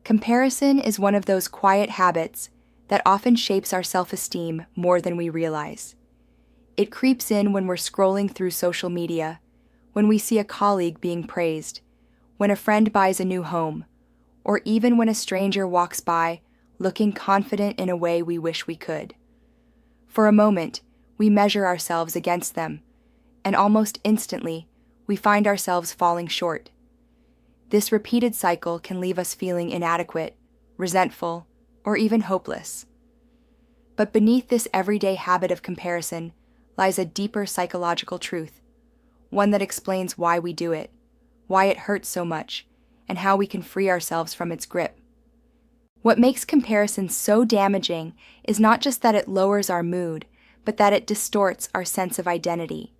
Comparison is one of those quiet habits that often shapes our self-esteem more than we realize. It creeps in when we're scrolling through social media, when we see a colleague being praised, when a friend buys a new home, or even when a stranger walks by looking confident in a way we wish we could. For a moment, we measure ourselves against them, and almost instantly, we find ourselves falling short. This repeated cycle can leave us feeling inadequate, resentful, or even hopeless. But beneath this everyday habit of comparison lies a deeper psychological truth, one that explains why we do it, why it hurts so much, and how we can free ourselves from its grip. What makes comparison so damaging is not just that it lowers our mood, but that it distorts our sense of identity.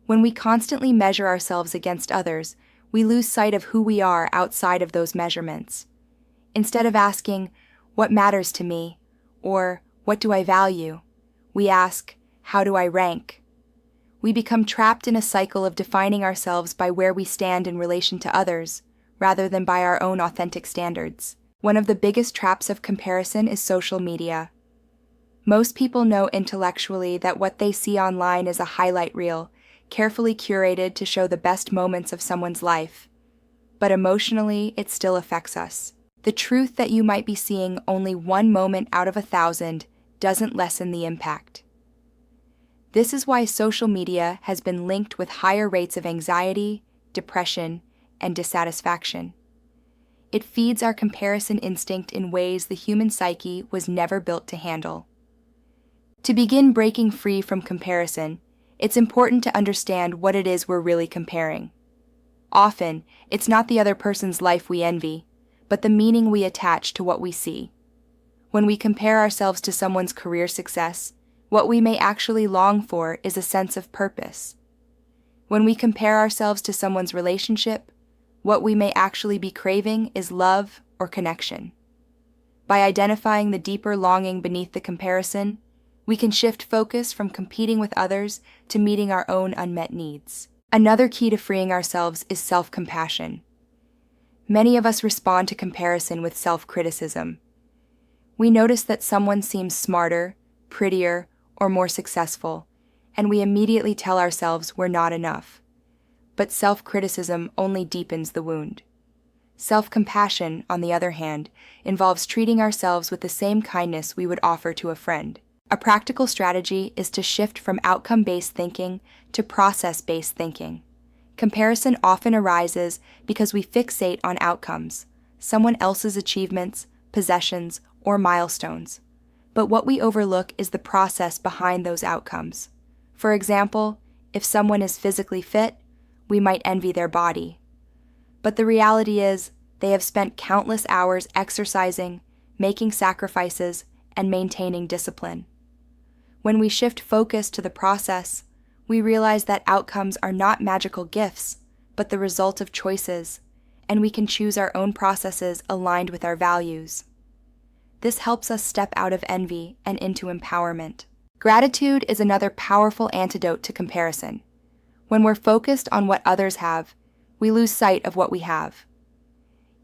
When we constantly measure ourselves against others, we lose sight of who we are outside of those measurements. Instead of asking, "What matters to me?" or "What do I value?" we ask, "How do I rank?" We become trapped in a cycle of defining ourselves by where we stand in relation to others, rather than by our own authentic standards. One of the biggest traps of comparison is social media. Most people know intellectually that what they see online is a highlight reel, carefully curated to show the best moments of someone's life. But emotionally, it still affects us. The truth that you might be seeing only one moment out of 1,000 doesn't lessen the impact. This is why social media has been linked with higher rates of anxiety, depression, and dissatisfaction. It feeds our comparison instinct in ways the human psyche was never built to handle. To begin breaking free from comparison, it's important to understand what it is we're really comparing. Often, it's not the other person's life we envy, but the meaning we attach to what we see. When we compare ourselves to someone's career success, what we may actually long for is a sense of purpose. When we compare ourselves to someone's relationship, what we may actually be craving is love or connection. By identifying the deeper longing beneath the comparison, we can shift focus from competing with others to meeting our own unmet needs. Another key to freeing ourselves is self-compassion. Many of us respond to comparison with self-criticism. We notice that someone seems smarter, prettier, or more successful, and we immediately tell ourselves we're not enough. But self-criticism only deepens the wound. Self-compassion, on the other hand, involves treating ourselves with the same kindness we would offer to a friend. A practical strategy is to shift from outcome-based thinking to process-based thinking. Comparison often arises because we fixate on outcomes, someone else's achievements, possessions, or milestones. But what we overlook is the process behind those outcomes. For example, if someone is physically fit, we might envy their body. But the reality is, they have spent countless hours exercising, making sacrifices, and maintaining discipline. When we shift focus to the process, we realize that outcomes are not magical gifts, but the result of choices, and we can choose our own processes aligned with our values. This helps us step out of envy and into empowerment. Gratitude is another powerful antidote to comparison. When we're focused on what others have, we lose sight of what we have.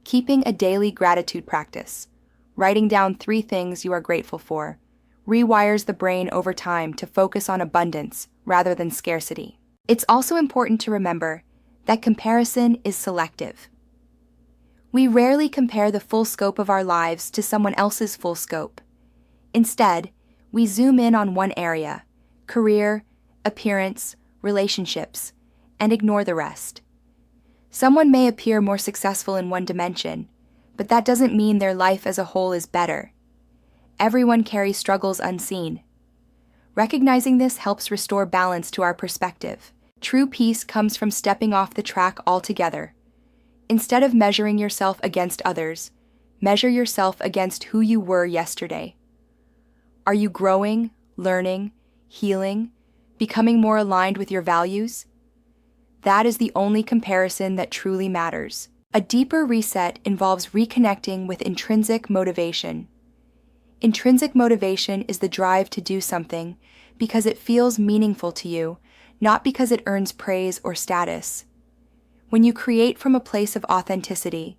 Keeping a daily gratitude practice, writing down 3 things you are grateful for, rewires the brain over time to focus on abundance rather than scarcity. It's also important to remember that comparison is selective. We rarely compare the full scope of our lives to someone else's full scope. Instead, we zoom in on one area, career, appearance, relationships, and ignore the rest. Someone may appear more successful in one dimension, but that doesn't mean their life as a whole is better. Everyone carries struggles unseen. Recognizing this helps restore balance to our perspective. True peace comes from stepping off the track altogether. Instead of measuring yourself against others, measure yourself against who you were yesterday. Are you growing, learning, healing, becoming more aligned with your values? That is the only comparison that truly matters. A deeper reset involves reconnecting with intrinsic motivation. Intrinsic motivation is the drive to do something because it feels meaningful to you, not because it earns praise or status. When you create from a place of authenticity,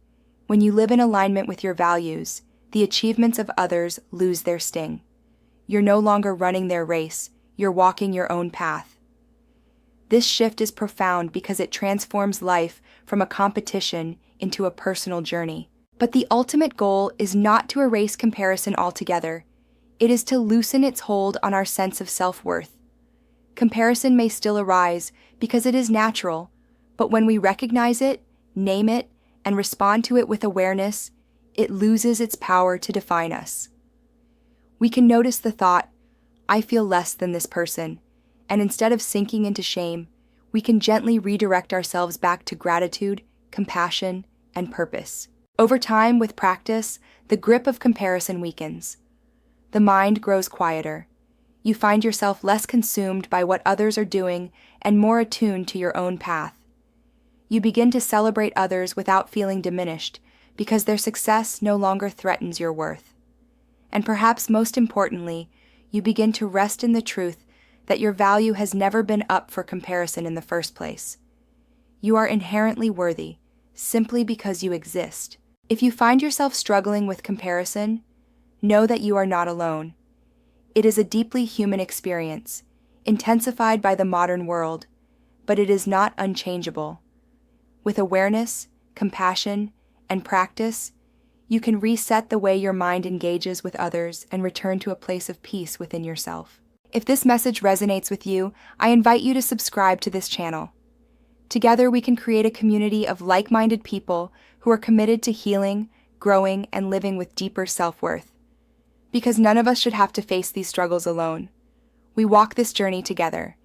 When you live in alignment with your values, the achievements of others lose their sting. You're no longer running their race, you're walking your own path. This shift is profound because it transforms life from a competition into a personal journey. But the ultimate goal is not to erase comparison altogether. It is to loosen its hold on our sense of self-worth. Comparison may still arise because it is natural, but when we recognize it, name it, and respond to it with awareness, it loses its power to define us. We can notice the thought, "I feel less than this person," and instead of sinking into shame, we can gently redirect ourselves back to gratitude, compassion, and purpose. Over time, with practice, the grip of comparison weakens. The mind grows quieter. You find yourself less consumed by what others are doing and more attuned to your own path. You begin to celebrate others without feeling diminished because their success no longer threatens your worth. And perhaps most importantly, you begin to rest in the truth that your value has never been up for comparison in the first place. You are inherently worthy, simply because you exist. If you find yourself struggling with comparison, know that you are not alone. It is a deeply human experience, intensified by the modern world, but it is not unchangeable. With awareness, compassion, and practice, you can reset the way your mind engages with others and return to a place of peace within yourself. If this message resonates with you, I invite you to subscribe to this channel. Together, we can create a community of like-minded people who are committed to healing, growing, and living with deeper self-worth. Because none of us should have to face these struggles alone. We walk this journey together.